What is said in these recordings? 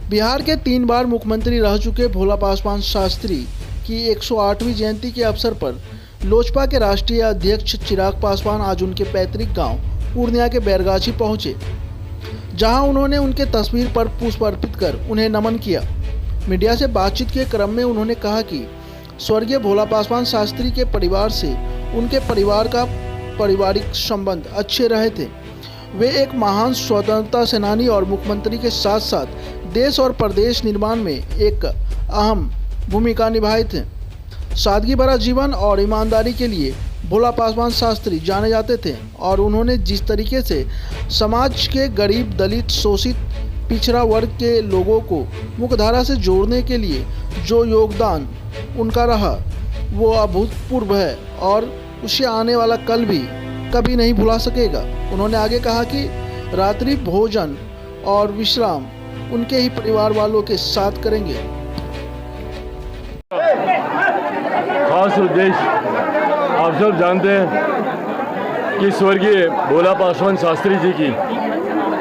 बिहार के 3 बार मुख्यमंत्री रह चुके भोला पासवान शास्त्री की 108वीं जयंती के अवसर पर लोजपा के राष्ट्रीय अध्यक्ष चिराग पासवान आज उनके पैतृक गांव पूर्णिया के बैरगाछी पहुंचे, जहां उन्होंने उनके तस्वीर पर पुष्प अर्पित कर उन्हें नमन किया। मीडिया से बातचीत के क्रम में उन्होंने कहा कि स्वर्गीय भोला पासवान शास्त्री के परिवार से उनके परिवार का पारिवारिक संबंध अच्छे रहे थे। वे एक महान स्वतंत्रता सेनानी और मुख्यमंत्री के साथ साथ देश और प्रदेश निर्माण में एक अहम भूमिका निभाए थे। सादगी भरा जीवन और ईमानदारी के लिए भोला पासवान शास्त्री जाने जाते थे और उन्होंने जिस तरीके से समाज के गरीब, दलित, शोषित, पिछड़ा वर्ग के लोगों को मुख्यधारा से जोड़ने के लिए जो योगदान उनका रहा वो अभूतपूर्व है और उसे आने वाला कल भी कभी नहीं भुला सकेगा। उन्होंने आगे कहा कि रात्रि भोजन और विश्राम उनके ही परिवार वालों के साथ करेंगे। खास उद्देश्य आप सब जानते हैं कि स्वर्गीय भोला पासवान शास्त्री जी की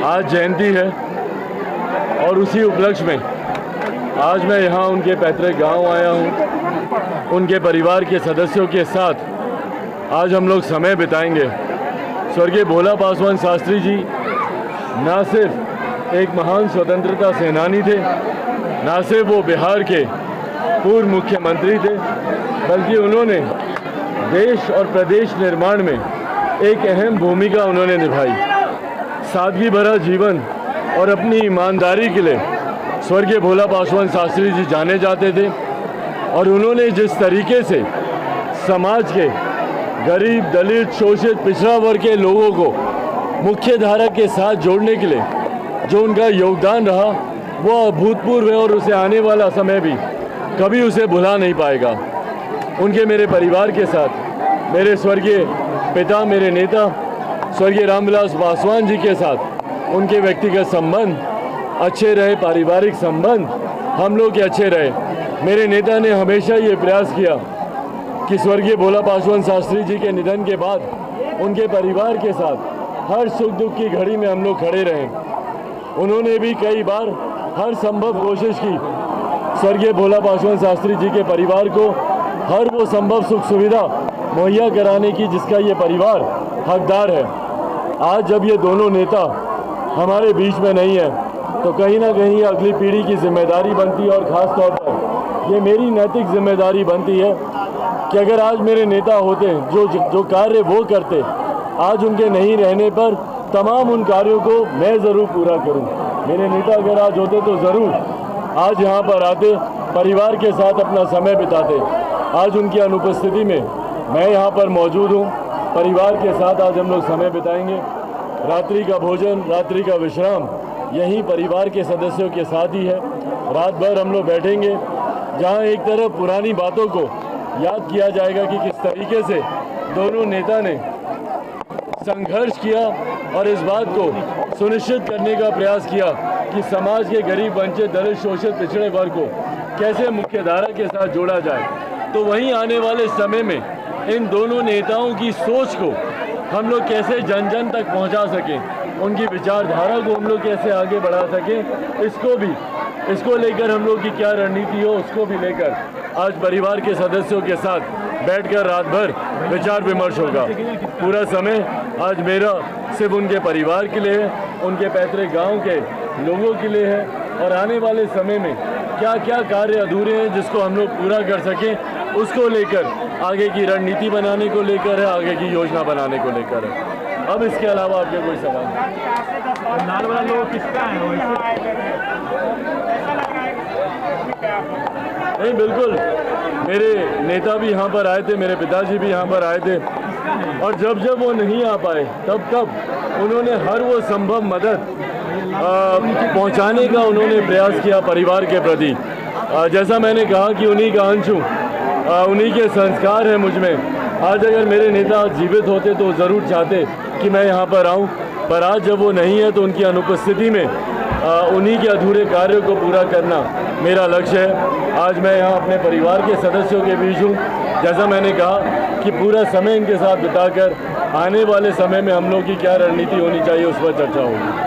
आज जयंती है और उसी उपलक्ष्य में आज मैं यहाँ उनके पैतृक गांव आया हूँ। उनके परिवार के सदस्यों के साथ आज हम लोग समय बिताएंगे। स्वर्गीय भोला पासवान शास्त्री जी न सिर्फ एक महान स्वतंत्रता सेनानी थे, न सिर्फ वो बिहार के पूर्व मुख्यमंत्री थे, बल्कि उन्होंने देश और प्रदेश निर्माण में एक अहम भूमिका उन्होंने निभाई। सादगी भरा जीवन और अपनी ईमानदारी के लिए स्वर्गीय भोला पासवान शास्त्री जी जाने जाते थे और उन्होंने जिस तरीके से समाज के गरीब, दलित, शोषित, पिछड़ा वर्ग के लोगों को मुख्य धारा के साथ जोड़ने के लिए जो उनका योगदान रहा वो अभूतपूर्व है और उसे आने वाला समय भी कभी उसे भुला नहीं पाएगा। उनके मेरे परिवार के साथ मेरे स्वर्गीय पिता, मेरे नेता स्वर्गीय रामविलास पासवान जी के साथ उनके व्यक्तिगत संबंध अच्छे रहे, पारिवारिक संबंध हम लोग के अच्छे रहे। मेरे नेता ने हमेशा ये प्रयास किया कि स्वर्गीय भोला पासवान शास्त्री जी के निधन के बाद उनके परिवार के साथ हर सुख दुख की घड़ी में हम लोग खड़े रहें। उन्होंने भी कई बार हर संभव कोशिश की स्वर्गीय भोला पासवान शास्त्री जी के परिवार को हर वो संभव सुख सुविधा मुहैया कराने की जिसका ये परिवार हकदार है। आज जब ये दोनों नेता हमारे बीच में नहीं है तो कहीं ना कहीं अगली पीढ़ी की जिम्मेदारी बनती है और ख़ास तौर पर ये मेरी नैतिक जिम्मेदारी बनती है कि अगर आज मेरे नेता होते जो कार्य वो करते, आज उनके नहीं रहने पर तमाम उन कार्यों को मैं ज़रूर पूरा करूं। मेरे नेता अगर आज होते तो ज़रूर आज यहाँ पर आते, परिवार के साथ अपना समय बिताते। आज उनकी अनुपस्थिति में मैं यहाँ पर मौजूद हूँ, परिवार के साथ आज हम लोग समय बिताएंगे। रात्रि का भोजन, रात्रि का विश्राम यही परिवार के सदस्यों के साथ ही है। रात भर हम लोग बैठेंगे जहाँ एक तरफ पुरानी बातों को याद किया जाएगा कि किस तरीके से दोनों नेता ने संघर्ष किया और इस बात को सुनिश्चित करने का प्रयास किया कि समाज के गरीब, वंचित, दलित, शोषित, पिछड़े वर्ग को कैसे मुख्यधारा के साथ जोड़ा जाए। तो वहीं आने वाले समय में इन दोनों नेताओं की सोच को हम लोग कैसे जन जन तक पहुंचा सकें, उनकी विचारधारा को हम लोग कैसे आगे बढ़ा सकें, इसको लेकर हम लोग की क्या रणनीति हो उसको भी लेकर आज परिवार के सदस्यों के साथ बैठकर रात भर विचार विमर्श होगा। पूरा समय आज मेरा सिर्फ उनके परिवार के लिए है, उनके पैतृक गांव के लोगों के लिए है और आने वाले समय में क्या क्या कार्य अधूरे हैं जिसको हम लोग पूरा कर सकें उसको लेकर आगे की रणनीति बनाने को लेकर है, आगे की योजना बनाने को लेकर है। अब इसके अलावा आपके कोई सवाल नहीं? बिल्कुल, मेरे नेता भी यहाँ पर आए थे, मेरे पिताजी भी यहाँ पर आए थे और जब जब वो नहीं आ पाए तब उन्होंने हर वो संभव मदद पहुँचाने का उन्होंने प्रयास किया परिवार के प्रति। जैसा मैंने कहा कि उन्हीं का अंश हूँ, उन्हीं के संस्कार हैं मुझ में। आज अगर मेरे नेता जीवित होते तो ज़रूर चाहते कि मैं यहाँ पर आऊँ, पर आज जब वो नहीं है तो उनकी अनुपस्थिति में उन्हीं के अधूरे कार्यों को पूरा करना मेरा लक्ष्य है। आज मैं यहाँ अपने परिवार के सदस्यों के बीच हूँ। जैसा मैंने कहा कि पूरा समय इनके साथ बिताकर आने वाले समय में हम लोग की क्या रणनीति होनी चाहिए उस पर चर्चा होगी।